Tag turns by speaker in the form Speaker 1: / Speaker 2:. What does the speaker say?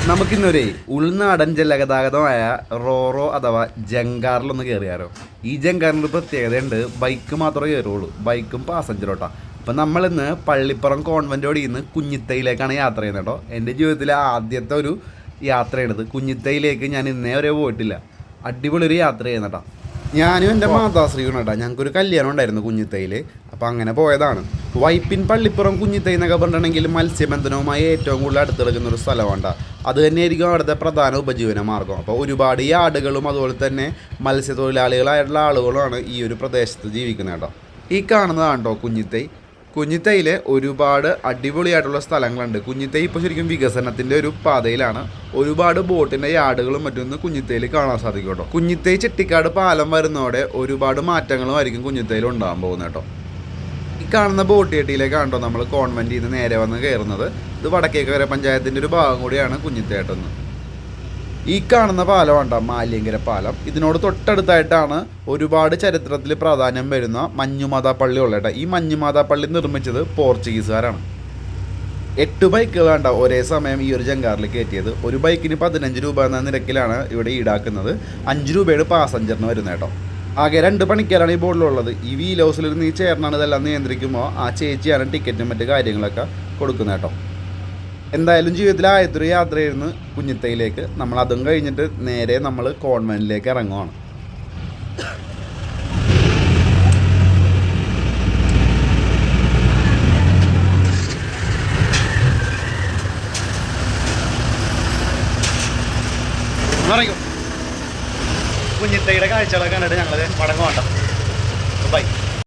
Speaker 1: നമുക്കിന്നൊരു ഉൾനാടൻ ജലഗതാഗതമായ റോറോ അഥവാ ജങ്കാറിലൊന്ന് കയറിയാലോ. ഈ ജങ്കാറിൻ്റെ പ്രത്യേകതയുണ്ട്, ബൈക്ക് മാത്രമേ കയറുള്ളൂ, ബൈക്കും പാസഞ്ചറോട്ടാ. അപ്പം നമ്മളിന്ന് പള്ളിപ്പുറം കോൺവെൻ്റ് നിന്ന് കുഞ്ഞിത്തയിലേക്കാണ് യാത്ര ചെയ്യുന്നത് കേട്ടോ. എൻ്റെ ജീവിതത്തിലെ ആദ്യത്തെ ഒരു യാത്രയാണിത്. കുഞ്ഞിത്തയിലേക്ക് ഞാൻ ഇന്നേ വരെ പോയിട്ടില്ല. അടിപൊളി ഒരു യാത്ര ചെയ്യുന്നേട്ടാ. ഞാനും എൻ്റെ മാതാശ്രീയും കേട്ടോ. ഞങ്ങൾക്കൊരു കല്യാണം ഉണ്ടായിരുന്നു കുഞ്ഞിത്തയിൽ, അപ്പോൾ അങ്ങനെ പോയതാണ്. വൈപ്പിൻ പള്ളിപ്പുറം കുഞ്ഞിത്തൈ എന്നൊക്കെ പറഞ്ഞിട്ടുണ്ടെങ്കിൽ മത്സ്യബന്ധനവുമായി ഏറ്റവും കൂടുതൽ അടുത്തെടുക്കുന്ന ഒരു സ്ഥലമാണ്. അത് തന്നെയായിരിക്കും അവിടുത്തെ പ്രധാന ഉപജീവന മാർഗ്ഗം. അപ്പോൾ ഒരുപാട് ഈ ആടുകളും അതുപോലെ തന്നെ മത്സ്യത്തൊഴിലാളികളായിട്ടുള്ള ആളുകളുമാണ് ഈ ഒരു പ്രദേശത്ത് ജീവിക്കുന്നത് കേട്ടോ. ഈ കാണുന്നതാണ് കേട്ടോ കുഞ്ഞിത്തൈ. കുഞ്ഞിത്തൈയിൽ ഒരുപാട് അടിപൊളിയായിട്ടുള്ള സ്ഥലങ്ങളുണ്ട്. കുഞ്ഞിത്തൈ ഇപ്പോൾ ശരിക്കും വികസനത്തിൻ്റെ ഒരു പാതയിലാണ്. ഒരുപാട് ബോട്ടിൻ്റെ യാർഡുകളും മറ്റൊന്ന് കുഞ്ഞിത്തൈയിൽ കാണാൻ സാധിക്കും കേട്ടോ. കുഞ്ഞിത്തൈ ചെട്ടിക്കാട് പാലം വരുന്നതോടെ ഒരുപാട് മാറ്റങ്ങളുമായിരിക്കും കുഞ്ഞിത്തൈയിൽ ഉണ്ടാകാൻ പോകുന്നത് കേട്ടോ. ഈ കാണുന്ന ബോട്ട് ജെട്ടിയിലേക്കാണ് കേട്ടോ നമ്മൾ കോൺവെൻറ്റിൽ നിന്ന് നേരെ വന്ന് കയറുന്നത്. ഇത് വടക്കേക്കര പഞ്ചായത്തിൻ്റെ ഒരു ഭാഗം കൂടിയാണ് കുഞ്ഞിത്തേട്ടെന്ന്. ഈ കാണുന്ന പാലമാണ് കേട്ടോ മാലിയങ്കര പാലം. ഇതിനോട് തൊട്ടടുത്തായിട്ടാണ് ഒരുപാട് ചരിത്രത്തിൽ പ്രാധാന്യം വരുന്ന മഞ്ഞുമാതാ പള്ളി ഉള്ളത് കേട്ടോ. ഈ മഞ്ഞുമാതാ പള്ളി നിർമ്മിച്ചത് പോർച്ചുഗീസുകാരാണ്. 8 ബൈക്കുകളാണ് ഒരേ സമയം ഈ ഒരു ജങ്കാറിൽ കയറ്റിയത്. ഒരു ബൈക്കിന് 15 രൂപ എന്ന നിരക്കിലാണ് ഇവിടെ ഈടാക്കുന്നത്. 5 രൂപയുടെ പാസഞ്ചറിന് വരുന്നത് കേട്ടോ. ആകെ 2 പണിക്കാരാണ് ഈ ബോർഡിലുള്ളത്. ഈ വീൽ ഹൗസിലിരുന്ന് ഈ ചേർന്നാണ് ഇതെല്ലാം നിയന്ത്രിക്കുമ്പോൾ ആ ചേച്ചിയാണ് ടിക്കറ്റും മറ്റു കാര്യങ്ങളൊക്കെ കൊടുക്കുന്നത് കേട്ടോ. എന്തായാലും ജീവിതത്തിൽ ആദ്യത്തൊരു യാത്രയായിരുന്നു കുഞ്ഞിത്തയിലേക്ക്. നമ്മൾ അതും കഴിഞ്ഞിട്ട് നേരെ നമ്മൾ കോൺവെൻറ്റിലേക്ക് ഇറങ്ങുവാണ്. കുഞ്ഞിത്തയുടെ കാഴ്ചകളൊക്കെ കണ്ടിട്ട് ഞങ്ങൾ മടങ്ങുവാണ്ട.